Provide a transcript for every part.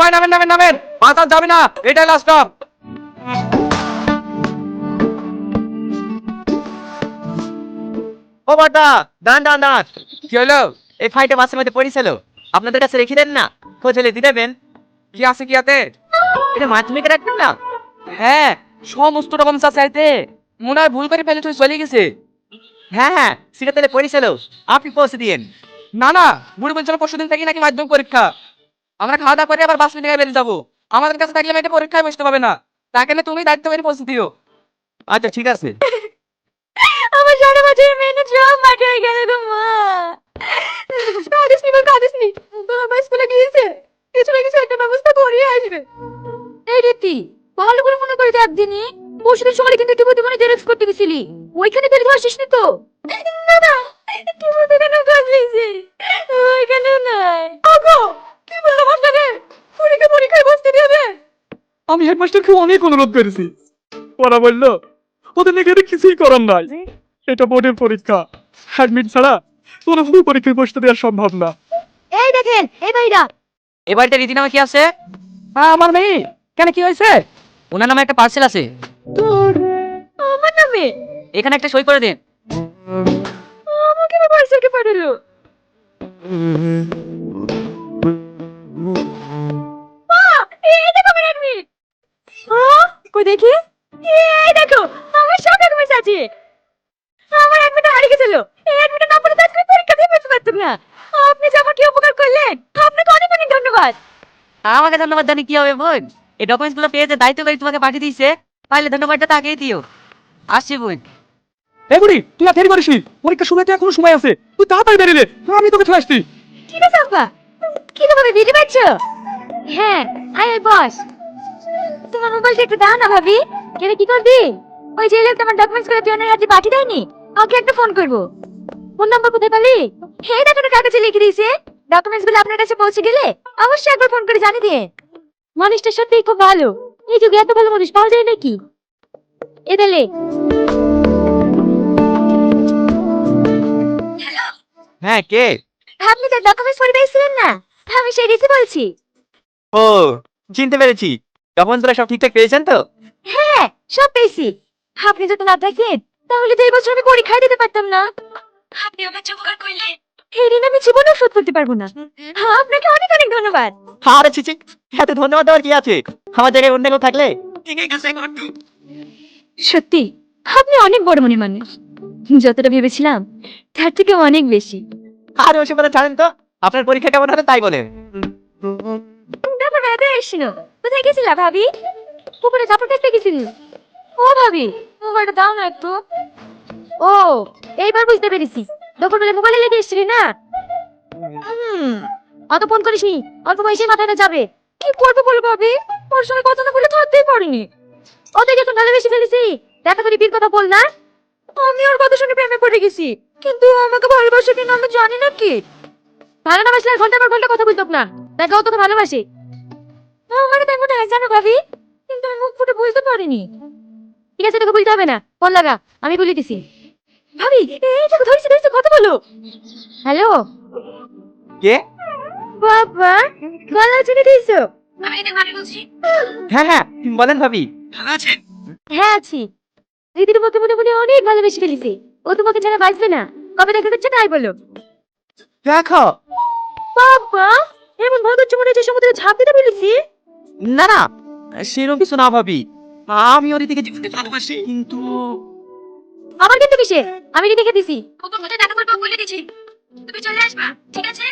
ভাই নামেন নামেন নামেন, মাথা যাবে না, এটাই লাস্ট স্টপ। ও বাটা, দাঁড়ান দাঁড়ান দাঁড়ান। কি হলো? এই ফাইটে মাঝে মাঝে পড়েছিল, আপনাদের কাছে রেখে দেন না, খোঁজ হলে দিয়ে দেবেন। কি আছে কি আতে? এটা মাধ্যমিকে রাখবেন না? হ্যাঁ, সমস্ত ডকুমেন্টস আছে আইতে। মনে হয় ভুল করে ফেলে তুই চলে গেছে। হ্যাঁ হ্যাঁ, সেটা তাহলে পড়েছিল, আপনি পৌঁছে দিয়েন। না না, বুড়ি বলছিল পরশুদিন থেকে নাকি মাধ্যমিক পরীক্ষা। আমরা খাওয়া দাওয়া করে আবার বাস মিটিংয়ে বেরিয়ে যাবো। আমাদের কাছে থাকলে মেয়েটা পরীক্ষায় বসতে পাবে না। তাকে নিয়ে তুমি দায়িত্ব করে পৌঁছে দিও। আচ্ছা ঠিক আছে। আমার 12 বছরের মেয়েটা সব মাঠে হয়ে গেল গো মা। কাঁদিস নি, কাঁদিস নি, বাবা স্কুলে গিয়েছে, কিছু না কিছু একটা ব্যবস্থা করিয়ে আসবে। এই রীতি, ভালো করে মনে করে দেখ দিনি, পরশুদিন সকালে কিন্তু টিপু জেরক্স করতে গেছিলি, ওইখানে বের হয়ে আসিস নি তো? না না, টিপু কেন কাজ লিখছে, ওইখানে নাই। আগো, কি বললো মাস্টারে, পরীক্ষায় বসতে দেবে? আমি হেডমাস্টারকে অনেক অনুরোধ করেছি, ওরা বললো ওদের এখানে কিছুই করার নাই, এটা বোর্ডের পরীক্ষা, অ্যাডমিট ছাড়া কোনোভাবেই পরীক্ষায় বসতে দেওয়া সম্ভব না। এই দেখেন, এই ভাইরা, এ বাড়িতে রীতি নামে কি আছে? হ্যাঁ আমার মেয়ে, কেন কি হয়েছে? ওনার নামে একটা পার্সেল আছে, আমার নামে? এখানে একটা সই করে দিন। আমাকে পার্সেলকে পাঠালো। মা, এই দেখো আমার অ্যাডমিট। হ্যাঁ, কই দেখি। এই দেখো, আমার সব ডকুমেন্টস আছে। আমার অ্যাডমিটটা হারিয়ে গেছিল, এই অ্যাডমিটটা না পড়ে তো আজকে পরীক্ষা দিয়ে বসতে পারতাম না। আপনি যে আমাকে উপকার করলেন, আপনাকে অনেক অনেক ধন্যবাদ। আমাকে ধন্যবাদ জানি কি হবে বোন, এই ডকুমেন্টস গুলো পেয়েছে দায়িত্ব করে তোমাকে পাঠিয়ে দিয়েছে, পাইলে ধন্যবাদটা তাকেই দিও। আসছি বোন। এই বুড়ি, তুই আর দেরি করিস নি, পরীক্ষা সময় তো এখনো সময় আছে, তুই তাড়াতাড়ি বেরিয়ে আমি তোকে ছুঁয়ে আসছি। ঠিক আছে আব্বা, কি ভাবে ভিডিও পাচ্ছ? হ্যাঁ, আয় আয় বস। তোমার মোবাইলটা একটু দাও না ভাবি। কেন কি করবি? ওই যে লোকটা আমার ডকুমেন্টস করে পিয়নের হাতে পাঠিয়ে দেয়নি, ওকে একটা ফোন করব। ফোন নাম্বার কোথায় পেলি? হে দেখো না কাগজে লিখে দিয়েছে। ডকুমেন্টস গুলো আপনার কাছে পৌঁছে গেলে অবশ্যই একবার ফোন করে জানিয়ে দিয়ে। মানুষটা সত্যিই খুব ভালো, এই যুগে এত ভালো মানুষ পাওয়া যায় নাকি? এদালে হ্যাঁ কে? আপনি তো ডকুমেন্টস করে পেয়েছিলেন না, আমি সেই রিসি বলছি। ও, চিনতে পেরেছি, ডকুমেন্টস গুলো সব ঠিকঠাক পেয়েছেন তো? হ্যাঁ, সব পেয়েছি। আপনি যদি না থাকেন তাহলে তো এই বছর আমি পরীক্ষায় দিতে পারতাম না। আপনি আমার উপকার করলেন, এই ঋণ আমি জীবনেও শোধ করতে পারবো না। আপনাকে অনেক অনেক ধন্যবাদ। আরে ছিছি, এত ধন্যবাদ দেওয়ার কি আছে, আমার জায়গায় অন্য কেউ থাকলে ঠিক আছে করতো। সত্যি, আপনি অনেক বড় মনের মানুষ, যতটা ভেবেছিলাম তার থেকে অনেক বেশি। আর ওসব কথা ছাড়েন তো, আপনার পরীক্ষা কেমন হলো তাই বলেন। তারপর বেড়াতে এসেছিল, কোথায় গেছিলা ভাবি? পুকুরে ঝাপড় কাটতে গেছিলি? ও ভাবি, মোবাইলটা দাও না একটু। ও, এইবার বুঝতে পেরেছি, দুপুরবেলা মোবাইলে লেগে এসেছিলি না? অত ফোন করিসনি, অল্প বয়সে মাথায় না যাবে। কি করবো বল ভাবি, ওর সঙ্গে কথা না বলে ধরতেই পারিনি। ওদের যখন ভালোবেসে ফেলেছি, দেখা করি বীর কথা বল না। আমি ওর কথা শুনে প্রেমে পড়ে গেছি, কিন্তু আমাকে ভালোবাসে কিনা আমি জানি না কি। ভালো না বাসলে ঘন্টার পর ঘন্টা কথা বলতো না, দেখো ও তোকে ভালোবাসে। আমার তাই মনে হয় জানো ভাবি, কিন্তু আমি মুখ ফুটে বলতে পারিনি। ঠিক আছে, তোকে বলতে হবে না, ফোন লাগা, আমি বলে দিছি। ভাবি, এই দেখো ধরেছি ধরেছি, কথা বলো। হ্যালো কে? বাবা, গলা চুলে দিয়েছো? আমি এখানে ভাবি বলছি। হ্যাঁ হ্যাঁ, বলেন ভাবি, ভালো আছেন? হ্যাঁ আছি। দিদির তোমাকে মনে মনে অনেক ভালোবেসে ফেলেছি, ও তোমাকে ছাড়া বাঁচবে না। কবে দেখা করছে তাই বলো। দেখো। বাবা, এমন ভয় করছে মনে হচ্ছে সমুদ্রে ঝাঁপ দিতে বলেছি। না না, সেরকম কিছু না ভাবি, আমি ওর দিকে যেতে ভালোবাসি কিন্তু। আমার কিন্তু কিসে, আমি দিদিকে দিছি, ওকে কোথায় দেখা করবো বলে দিছি, তুমি চলে আসবা, ঠিক আছে?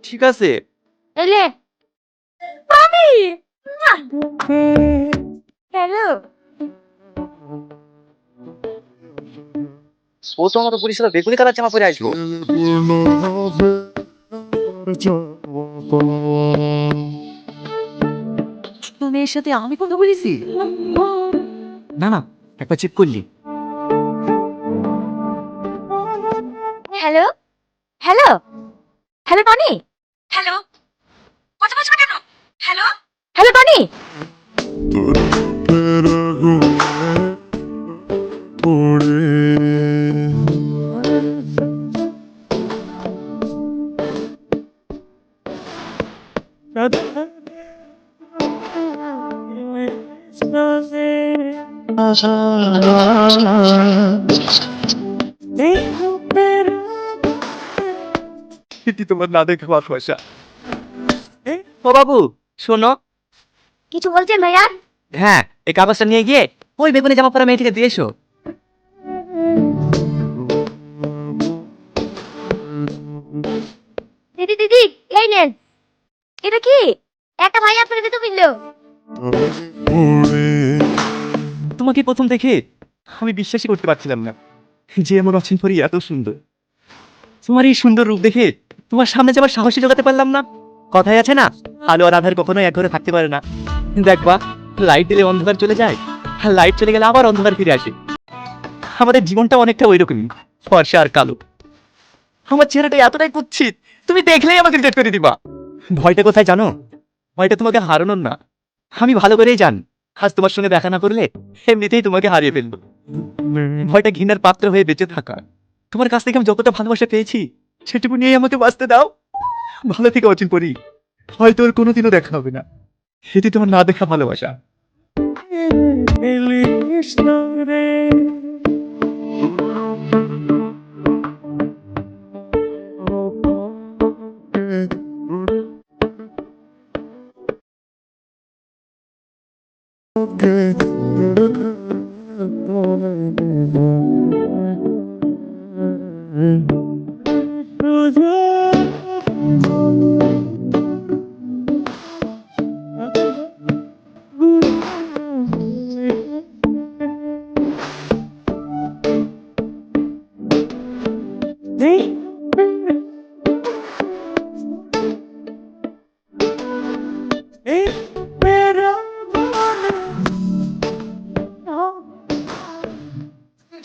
ঠিক আছে। এলে আমি হ্যালো। ও তো আমাকে পরিষ্কার বেগুনি কালার জামা পরে আসবো। তুমি এর সাথে আমি কথা বলেছি? না না, একবার চেক করলি। Hello hello hello Tony, hello, কথা বলছো না কেন? Hello hello Tony. এটি তোমার না দেখে ভালোবাসা। ও বাবু শোনো। কিছু বলছেন ভাইয়া? হ্যাঁ, এই কাগজটা নিয়ে গিয়ে ওই বেগুনি জামা পরা মেয়েটিকে দিয়ে এসো। দিদি দিদি এই নেন। এটা কি? একটা ভাই আপনার দিতে মিললো। তোমাকে প্রথম দেখে আমি বিশ্বাসই করতে পারছিলাম না যে এমন অচিন পরি এত সুন্দর। তোমার এই সুন্দর রূপ দেখে তোমার সামনে যাবার সাহসী জোগাতে পারলাম না। কথাই আছে না, আলো আর আধার কখনো এক ঘরে থাকতে পারে না। দেখবা, লাইট দিলে অন্ধকার চলে যায়, আর লাইট চলে গেলে আবার অন্ধকার ফিরে আসে। আমাদের জীবনটা অনেকটা ওই রকমই, ফর্সা আর কালো। আমার চেহারাটা এতটাই কুৎসিত, তুমি দেখলেই আমাকে রিজেক্ট করে দিবা। ভয়টা কোথায় জানো? ভয়টা তোমাকে হারানোর না। আমি ভালো করেই জানি আজ তোমার সঙ্গে দেখা না করলে এমনিতেই তোমাকে হারিয়ে ফেলবো। ভয়টা ঘৃণার পাত্র হয়ে বেঁচে থাকা। তোমার কাছ থেকে আমি যতটা ভালোবাসা পেয়েছি সেটুকু নিয়েই আমাকে বাঁচতে দাও। ভালো থেকে অচিন পরি, হয়তো ওর কোনোদিনও দেখা হবে না। এটি তোমার না দেখা ভালোবাসা।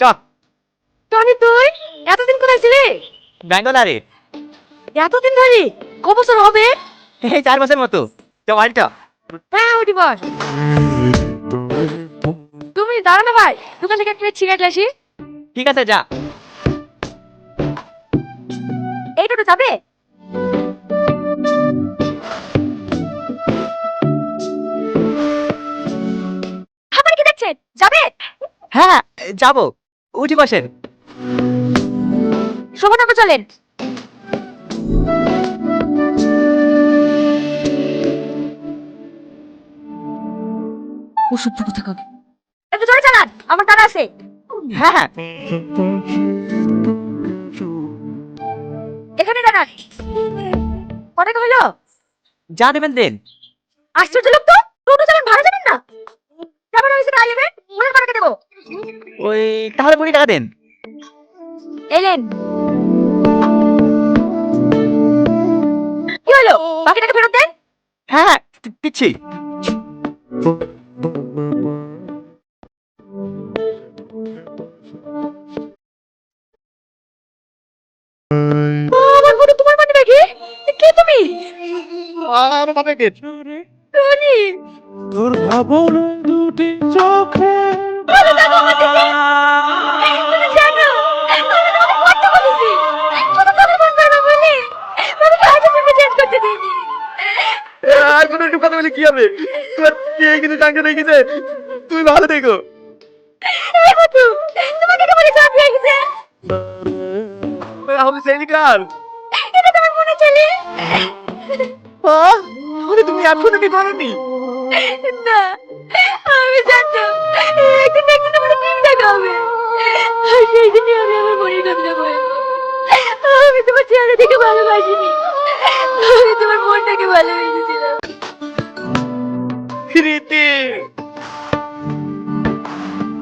চক টনি তুই এতদিন কোথায় ছিলি? ব্যাঙ্গালোরে এতদিন ধরে ক বছর হবে? এই 4 বছর মতো। তো আলটা হ্যাঁ ওটি বস। তুমি দাঁড়া না ভাই, দোকান থেকে একটা সিগারেট আসি। ঠিক আছে যা। এই টোটো যাবে? আমার কি দেখছেন, যাবে? হ্যাঁ যাবো, উঠি বসেন। শোভনগর চলেন। ওষুধ কোথা খাবে? একটু জোরে চালান, আমার টাকা আছে। হ্যাঁ হ্যাঁ এখানে দাঁড়ান। কত টাকা হলো? যা দেবেন দেন। আশ্চর্য লোক তো, টোটো চালান ভাড়া জানেন না? কেমন হয়েছে না যাবে? মনে টাকা দেবো। ওই তাহলে 20 টাকা দেন। এলেন। কি হলো? বাকি টাকা ফেরত দেন। হ্যাঁ হ্যাঁ দিচ্ছি। আমার ফটো তোমার মানে নাকি? কে তুমি? আর ভাবে কে? টনি। তোর ভাবনা দুটি চোখে তুমি জানো আমি তোমাকে কত বলেছি? শুধু কথা বলবে না বলে আমি কাজে থেকে চেঞ্জ করতে দিইনি। আর কোনো একটু কথা বলে কি হবে? তোর কে কিন্তু জানতে দেখিছে। তুমি ভালো থেকো। এই বাবু, তোমাকে কে বলেছে আমি এসেছে? আমি সেলিকার। এটা তোমার মনে চলে? আরে তুমি এখনো কি করনি? না, আমি জানতাম একদিন না একদিন আমাদের ঠিক দেখা হবে। আর সেই দিনই আমি আমার মনের কথাটা বলবো। আমি তোমার চেহারা দেখে ভালোবাসিনি, আমি তোমার মনটাকে ভালোবেসেছিলাম। রীতি